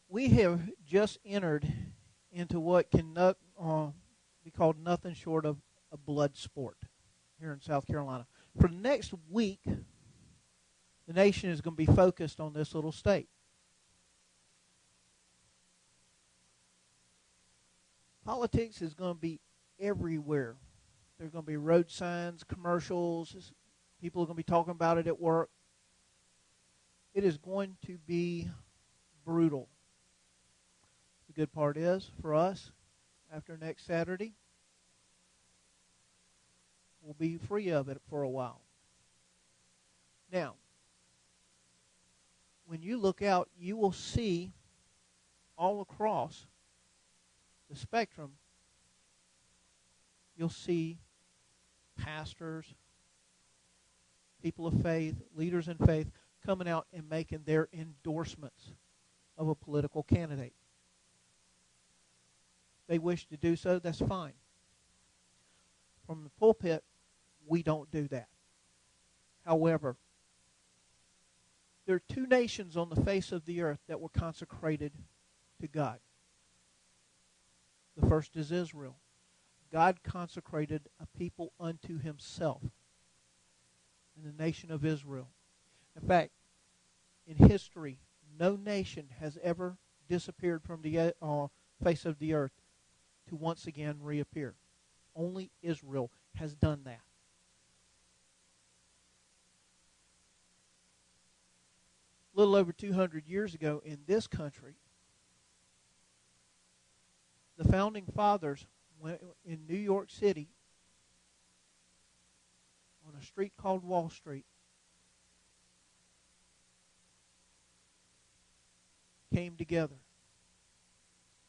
We have just entered into what can be called nothing short of a blood sport here in South Carolina. For the next week, the nation is going to be focused on this little state. Politics is going to be everywhere. There are going to be road signs, commercials. People are going to be talking about it at work. It is going to be brutal. The good part is, for us, after next Saturday, we'll be free of it for a while. Now, when you look out, you will see all across the spectrum, you'll see pastors, people of faith, leaders in faith, coming out and making their endorsements of a political candidate. They wish to do so, that's fine. From the pulpit, we don't do that. However, there are two nations on the face of the earth that were consecrated to God. The first is Israel. God consecrated a people unto himself in the nation of Israel. In fact, in history, no nation has ever disappeared from the face of the earth to once again reappear. Only Israel has done that. A little over 200 years ago in this country, the founding fathers went in New York City on a street called Wall Street, came together,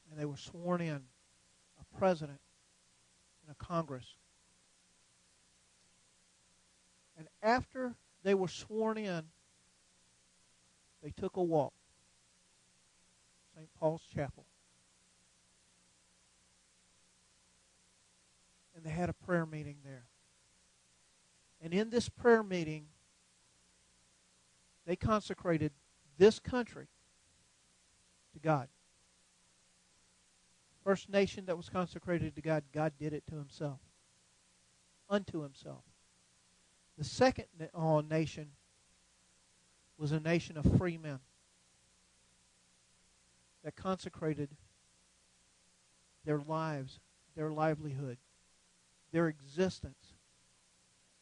and they were sworn in a president and a Congress. And after they were sworn in, they took a walk. St. Paul's Chapel. And they had a prayer meeting there. And in this prayer meeting, they consecrated this country to God. First nation that was consecrated to God, God did it to himself. Unto himself. The second nation was a nation of free men that consecrated their lives, their livelihood, their existence,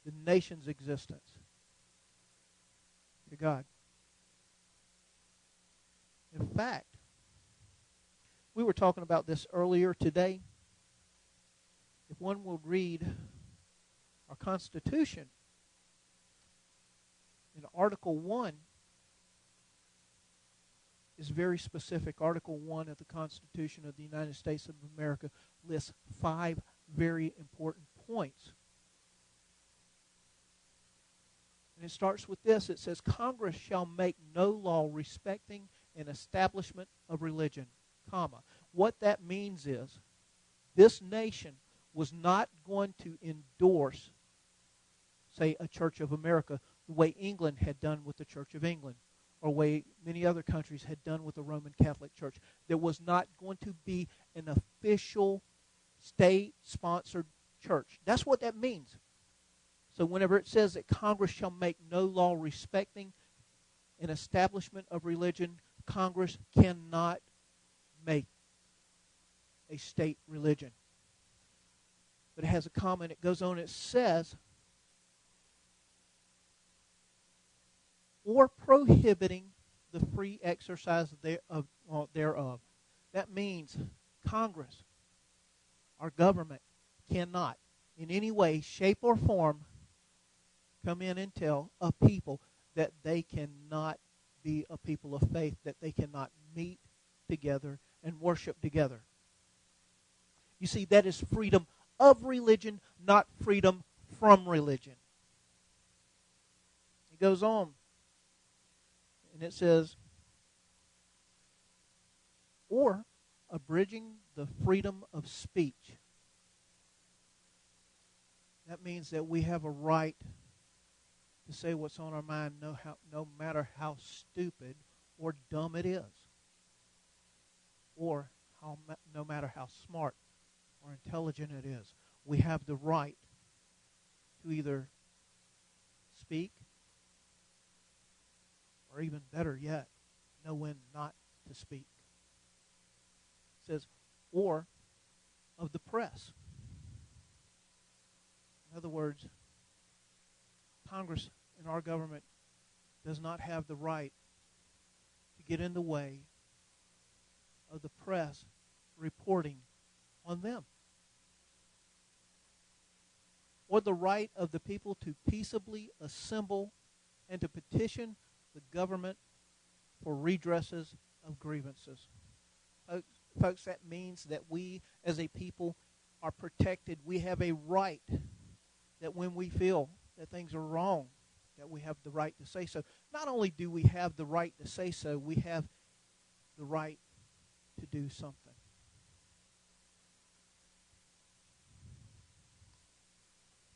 the nation's existence to God. In fact, we were talking about this earlier today. If one would read our Constitution, in Article 1 is very specific. Article 1 of the Constitution of the United States of America lists 5 very important points. And it starts with this. It says, Congress shall make no law respecting an establishment of religion, comma. What that means is this nation was not going to endorse, say, a Church of America the way England had done with the Church of England, or way many other countries had done with the Roman Catholic Church. There was not going to be an official state-sponsored church. That's what that means. So whenever it says that Congress shall make no law respecting an establishment of religion, Congress cannot make a state religion. But it has a comment. It goes on. It says, or prohibiting the free exercise thereof. That means Congress, our government, cannot in any way, shape, or form come in and tell a people that they cannot be a people of faith, that they cannot meet together and worship together. You see, that is freedom of religion, not freedom from religion. It goes on. And it says, or abridging the freedom of speech. That means that we have a right to say what's on our mind no matter how stupid or dumb it is. or no matter how smart or intelligent it is, we have the right to either speak or, even better yet, know when not to speak. It says, or of the press. In other words, Congress and our government does not have the right to get in the way of the press reporting on them, or the right of the people to peaceably assemble and to petition the government for redresses of grievances. Folks, that means that we as a people are protected. We have a right that when we feel that things are wrong, that we have the right to say so. Not only do we have the right to say so, we have the right to do something.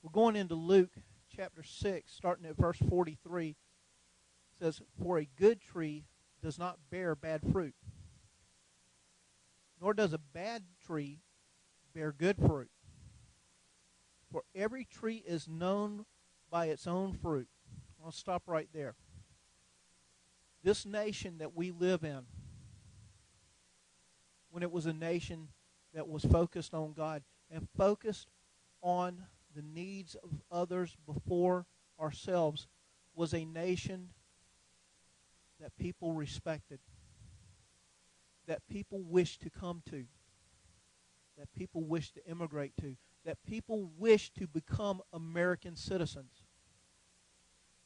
We're going into Luke chapter 6, starting at verse 43. It says, "For a good tree does not bear bad fruit, nor does a bad tree bear good fruit. For every tree is known by its own fruit." I'll stop right there. This nation that we live in, when it was a nation that was focused on God and focused on the needs of others before ourselves, was a nation that people respected, that people wished to come to, that people wished to immigrate to, that people wished to become American citizens.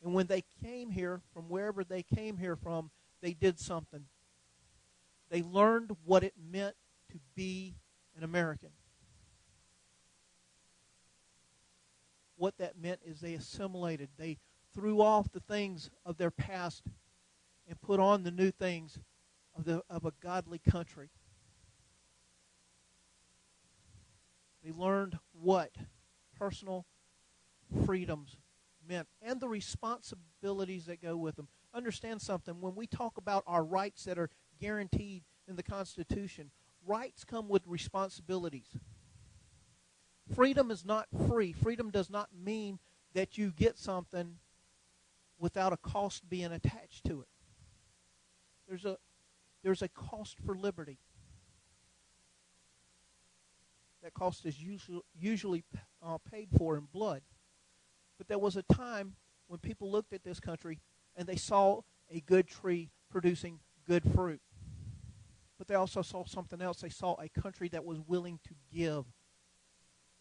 And when they came here, from wherever they came here from, they did something. They learned what it meant to be an American. What that meant is they assimilated. They threw off the things of their past and put on the new things of a godly country. They learned what personal freedoms meant and the responsibilities that go with them. Understand something. When we talk about our rights that are guaranteed in the Constitution, rights come with responsibilities. Freedom is not free. Freedom does not mean that you get something without a cost being attached to it. There's a cost for liberty. That cost is usually paid for in blood. But there was a time when people looked at this country and they saw a good tree producing good fruit. But they also saw something else. They saw a country that was willing to give,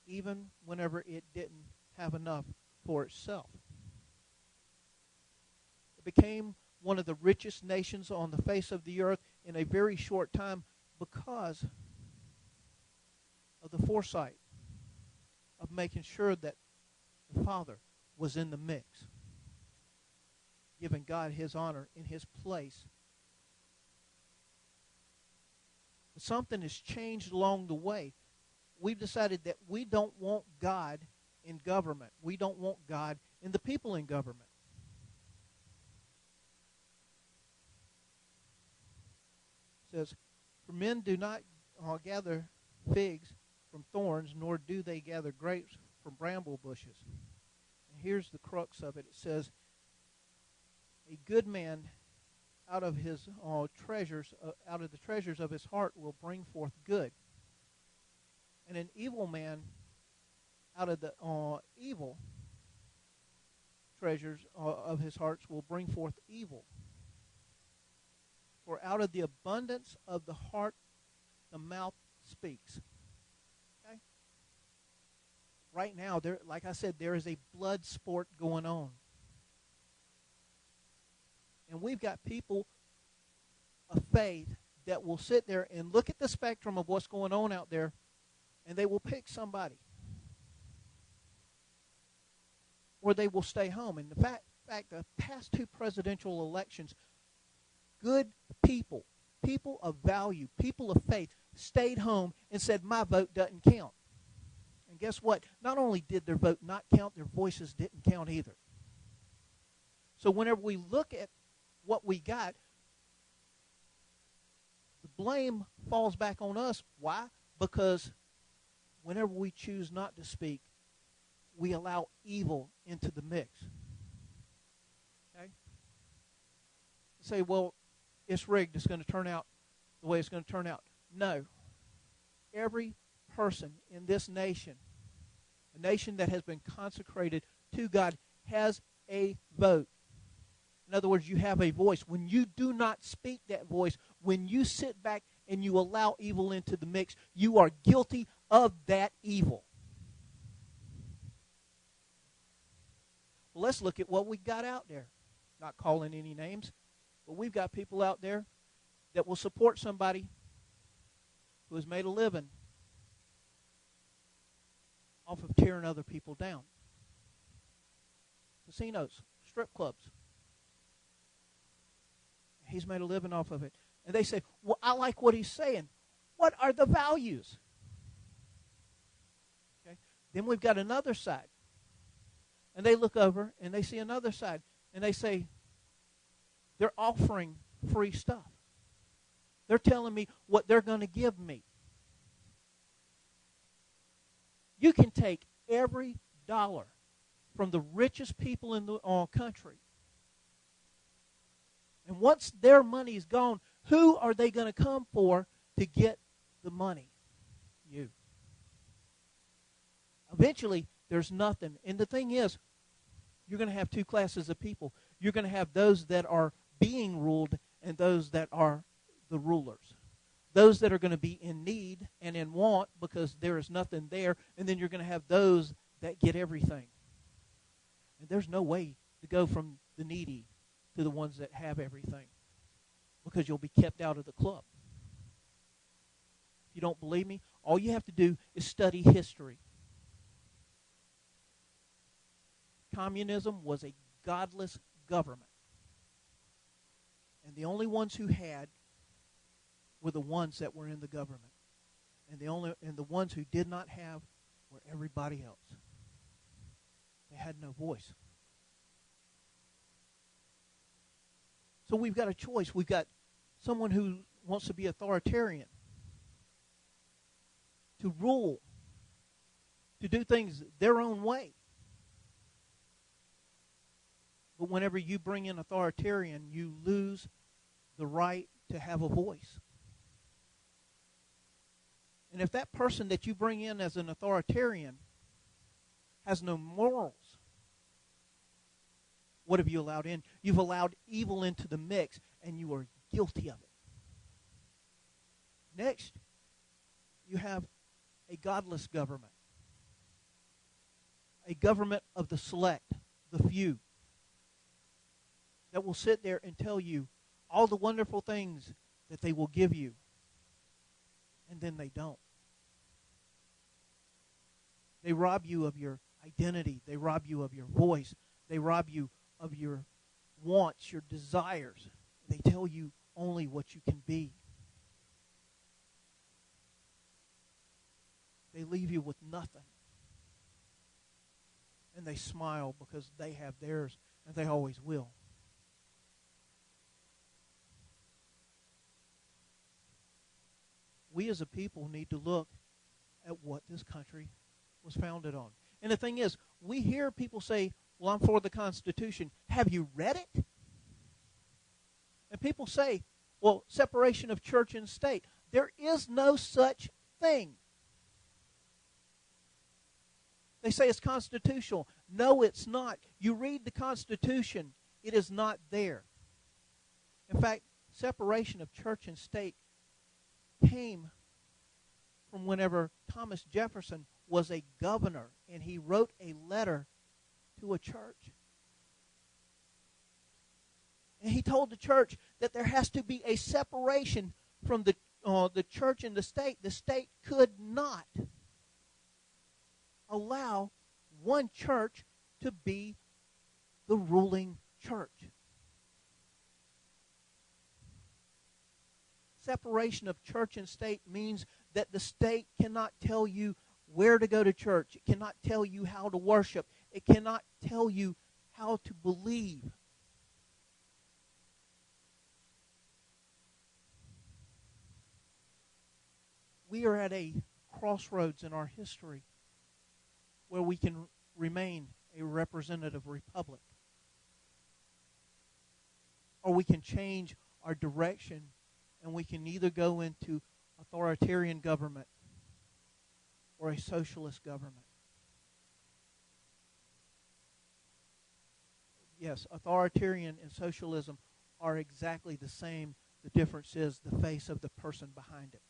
even whenever it didn't have enough for itself. It became one of the richest nations on the face of the earth in a very short time because of the foresight of making sure that the Father was in the mix, giving God His honor in His place. But something has changed along the way. We've decided that we don't want God in government. We don't want God in the people in government. It says, "For men do not gather figs from thorns, nor do they gather grapes from bramble bushes." And here's the crux of it. It says, "A good man out of his treasures, out of the treasures of his heart, will bring forth good, and an evil man out of the evil treasures of his hearts will bring forth evil. For out of the abundance of the heart, the mouth speaks." Okay? Right now, like I said, there is a blood sport going on. And we've got people of faith that will sit there and look at the spectrum of what's going on out there, and they will pick somebody. Or they will stay home. And in fact, the past two presidential elections, good people, people of value, people of faith, stayed home and said, "My vote doesn't count." And guess what? Not only did their vote not count, their voices didn't count either. So whenever we look at what we got, the blame falls back on us. Why? Because whenever we choose not to speak, we allow evil into the mix. Okay? Say, well, it's rigged. It's going to turn out the way it's going to turn out. No. Every person in this nation, a nation that has been consecrated to God, has a vote. In other words, you have a voice. When you do not speak that voice, when you sit back and you allow evil into the mix, you are guilty of that evil. Well, let's look at what we got out there. Not calling any names, but we've got people out there that will support somebody who has made a living off of tearing other people down. Casinos, strip clubs. He's made a living off of it. And they say, well, I like what he's saying. What are the values? Okay. Then we've got another side. And they look over and they see another side. And they say, they're offering free stuff. They're telling me what they're going to give me. You can take every dollar from the richest people in the country. And once their money is gone, who are they going to come for to get the money? You. Eventually, there's nothing. And the thing is, you're going to have two classes of people. You're going to have those that are being ruled and those that are the rulers. Those that are going to be in need and in want because there is nothing there. And then you're going to have those that get everything. And there's no way to go from the needy to the ones that have everything, because you'll be kept out of the club. If you don't believe me, all you have to do is study history. Communism was a godless government. And the only ones who had were the ones that were in the government. And the ones who did not have were everybody else. They had no voice. So we've got a choice. We've got someone who wants to be authoritarian, to rule, to do things their own way. But whenever you bring in authoritarian, you lose the right to have a voice. And if that person that you bring in as an authoritarian has no morals, what have you allowed in? You've allowed evil into the mix, and you are guilty of it. Next, you have a godless government. A government of the select, the few, that will sit there and tell you all the wonderful things that they will give you, and then they don't. They rob you of your identity. They rob you of your voice. They rob you of your wants, your desires. They tell you only what you can be. They leave you with nothing. And they smile because they have theirs, and they always will. We as a people need to look at what this country was founded on. And the thing is, we hear people say, well, I'm for the Constitution. Have you read it? And people say, well, separation of church and state. There is no such thing. They say it's constitutional. No, it's not. You read the Constitution, it is not there. In fact, separation of church and state came from whenever Thomas Jefferson was a governor, and he wrote a letter to a church. And he told the church that there has to be a separation from the church and the state. The state could not allow one church to be the ruling church. Separation of church and state means that the state cannot tell you where to go to church. It cannot tell you how to worship. It cannot tell you how to believe. we are at a crossroads in our history where we can remain a representative republic, or we can change our direction and we can either go into authoritarian government or a socialist government. Yes, authoritarian and socialism are exactly the same. The difference is the face of the person behind it.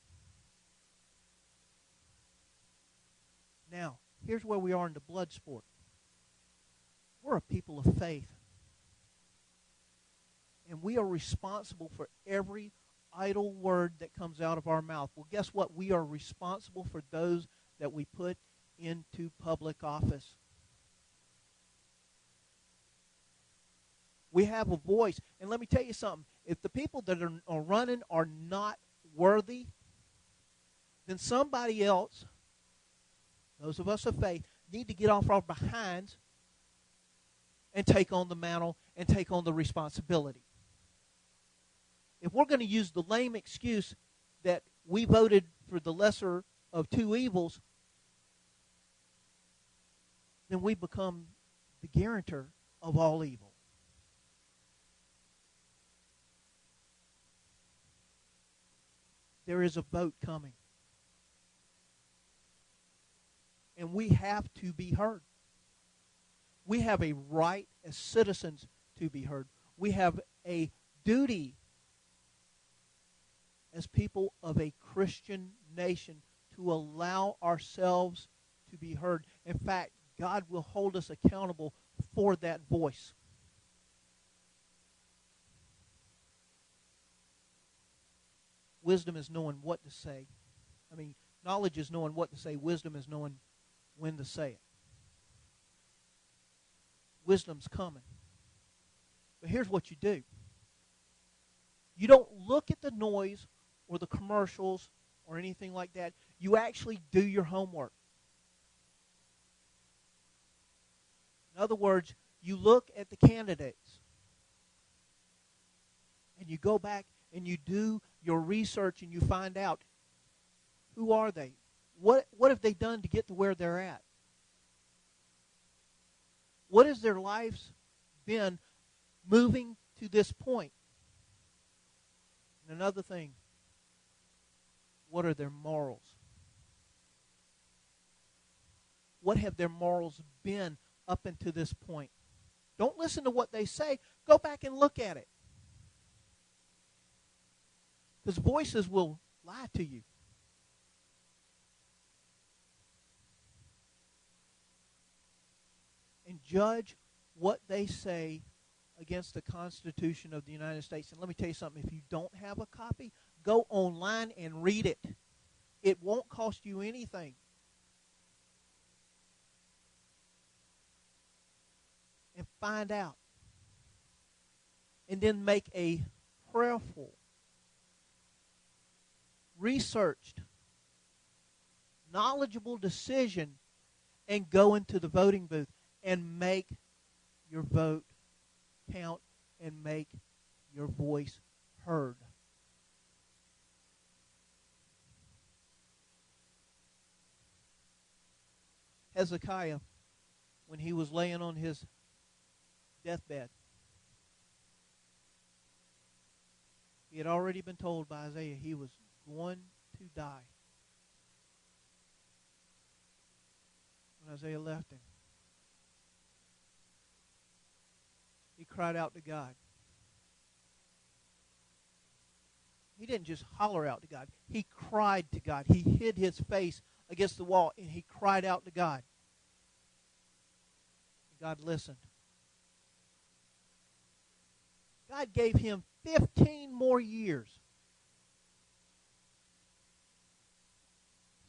Now, here's where we are in the blood sport. We're a people of faith. And we are responsible for every idle word that comes out of our mouth. Well, guess what? We are responsible for those that we put into public office. We have a voice. And let me tell you something. If the people that are running are not worthy, then somebody else, those of us of faith, need to get off our behinds and take on the mantle and take on the responsibility. If we're going to use the lame excuse that we voted for the lesser of two evils, then we become the guarantor of all evil. There is a vote coming. And we have to be heard. We have a right as citizens to be heard. We have a duty as people of a Christian nation to allow ourselves to be heard. In fact, God will hold us accountable for that voice. Wisdom is knowing what to say. Knowledge is knowing what to say. Wisdom is knowing when to say it. Wisdom's coming. But here's what you do. You don't look at the noise or the commercials or anything like that. You actually do your homework. In other words, you look at the candidates and you go back and you do your research and you find out, who are they? What have they done to get to where they're at? What has their lives been moving to this point? And another thing, what are their morals? What have their morals been up until this point? Don't listen to what they say. Go back and look at it. Because voices will lie to you. And judge what they say against the Constitution of the United States. And let me tell you something. If you don't have a copy, go online and read it. It won't cost you anything. And find out. And then make a prayerful, researched, knowledgeable decision and go into the voting booth and make your vote count and make your voice heard. Hezekiah, when he was laying on his deathbed, he had already been told by Isaiah he was going to die. When Isaiah left him, he cried out to God. He didn't just holler out to God. He cried to God. He hid his face against the wall and he cried out to God. God listened. God gave him 15 more years.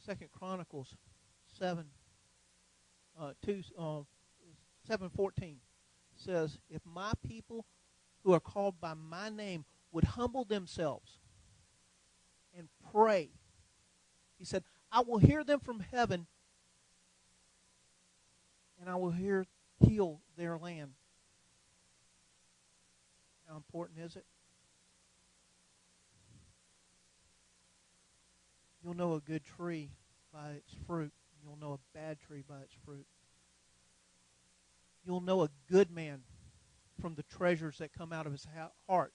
2 Chronicles 7:14 says, if my people who are called by my name would humble themselves and pray, he said, I will hear them from heaven and I will heal their land. How important is it? You'll know a good tree by its fruit. You'll know a bad tree by its fruit. You'll know a good man from the treasures that come out of his heart,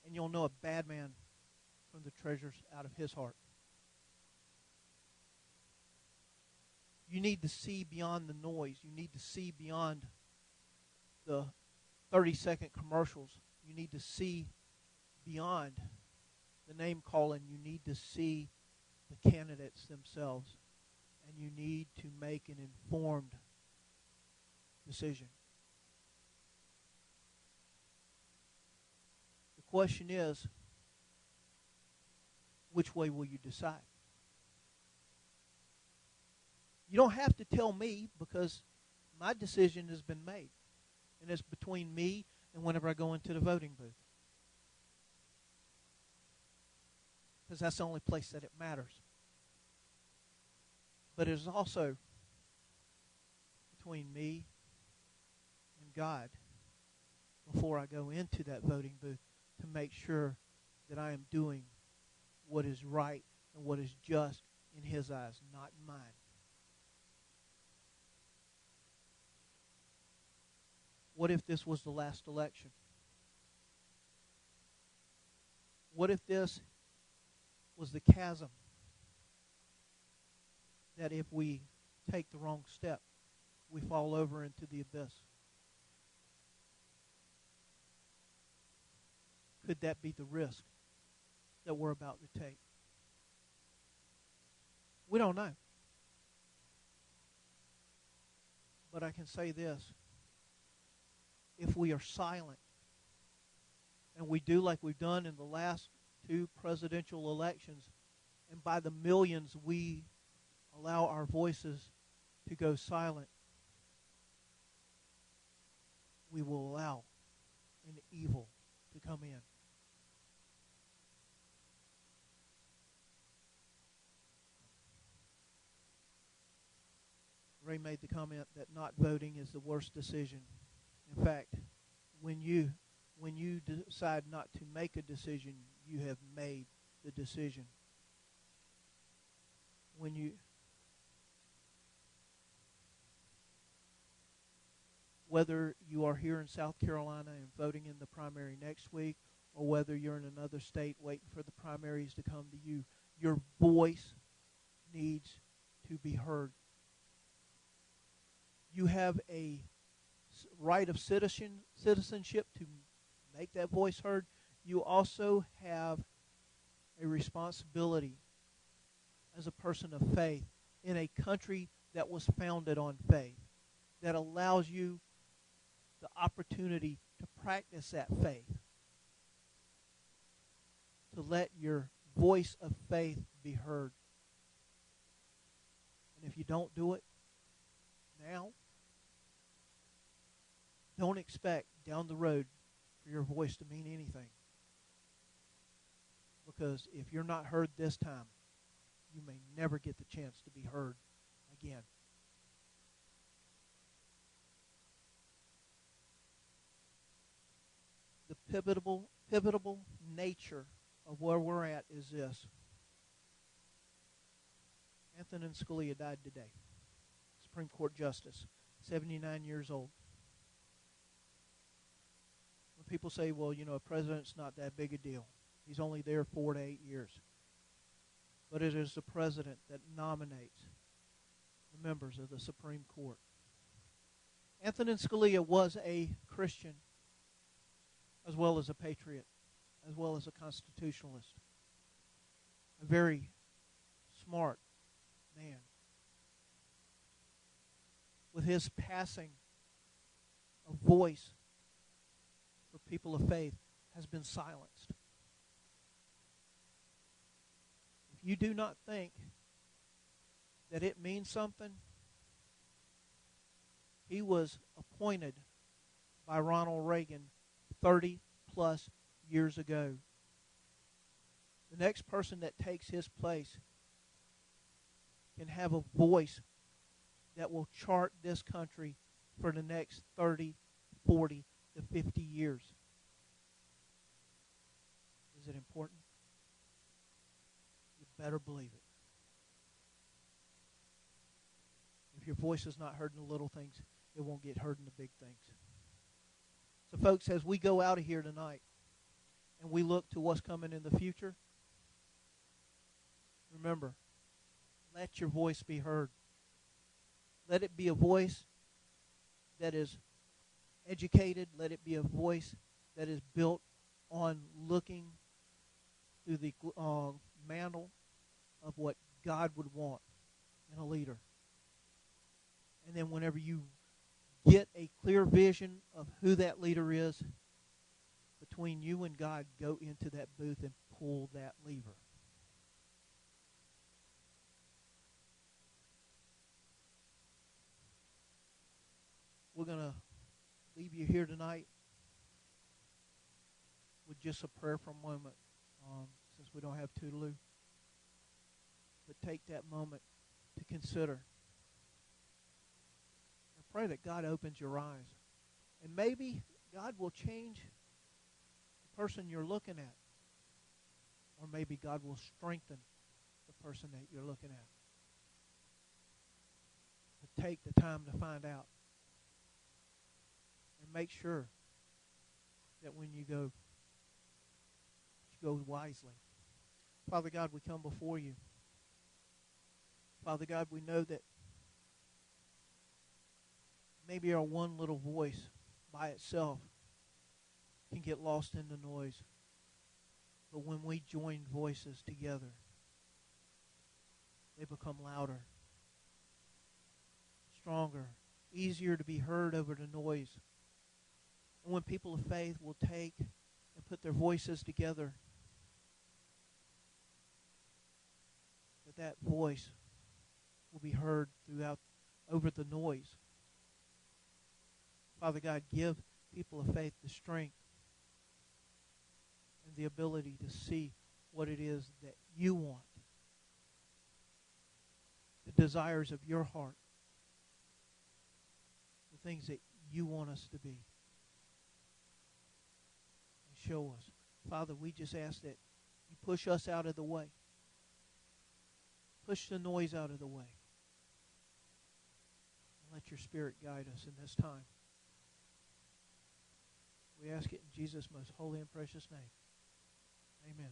and you'll know a bad man from the treasures out of his heart. You need to see beyond the noise. You need to see beyond the 30-second commercials. You need to see beyond the name calling. You need to see the candidates themselves. And you need to make an informed decision. The question is, which way will you decide? You don't have to tell me, because my decision has been made. And it's between me and whenever I go into the voting booth. Because that's the only place that it matters. But it is also between me and God before I go into that voting booth to make sure that I am doing what is right and what is just in His eyes, not in mine. What if this was the last election? What if this was the chasm that if we take the wrong step, we fall over into the abyss? Could that be the risk that we're about to take? We don't know. But I can say this. If we are silent, and we do like we've done in the last 2 presidential elections, and by the millions we allow our voices to go silent, we will allow an evil to come in. Ray made the comment that not voting is the worst decision. In fact, when you decide not to make a decision, you have made the decision. Whether you are here in South Carolina and voting in the primary next week, or whether you're in another state waiting for the primaries to come to you, your voice needs to be heard. You have a right of citizenship to make that voice heard. You also have a responsibility as a person of faith in a country that was founded on faith, that allows you the opportunity to practice that faith, to let your voice of faith be heard. And if you don't do it now, don't expect down the road for your voice to mean anything. Because if you're not heard this time, you may never get the chance to be heard again. The pivotal nature of where we're at is this. Antonin Scalia died today. Supreme Court Justice, 79 years old. When people say, well, a president's not that big a deal. He's only there 4 to 8 years. But it is the president that nominates the members of the Supreme Court. Antonin Scalia was a Christian as well as a patriot, as well as a constitutionalist. A very smart man. With his passing, a voice for people of faith has been silenced. If you do not think that it means something, he was appointed by Ronald Reagan 30-plus years ago. The next person that takes his place can have a voice that will chart this country for the next 30, 40, to 50 years. Is it important? You better believe it. If your voice is not heard in the little things, it won't get heard in the big things. So, folks, as we go out of here tonight and we look to what's coming in the future, remember, let your voice be heard. Let it be a voice that is educated. Let it be a voice that is built on looking through the mantle of what God would want in a leader. And then whenever you get a clear vision of who that leader is, between you and God, go into that booth and pull that lever. We're going to leave you here tonight with just a prayer for a moment, since we don't have Toodaloo. But take that moment to consider. And pray that God opens your eyes. And maybe God will change the person you're looking at. Or maybe God will strengthen the person that you're looking at. But take the time to find out. And make sure that when you go wisely. Father God, we come before you. Father God, we know that maybe our one little voice by itself can get lost in the noise. But when we join voices together, they become louder, stronger, easier to be heard over the noise. And when people of faith will take and put their voices together, that voice will be heard throughout over the noise. Father God, give people of faith the strength and the ability to see what it is that you want, the desires of your heart, the things that you want us to be. And show us. Father, we just ask that you push us out of the way. Push the noise out of the way. And let your Spirit guide us in this time. We ask it in Jesus' most holy and precious name. Amen.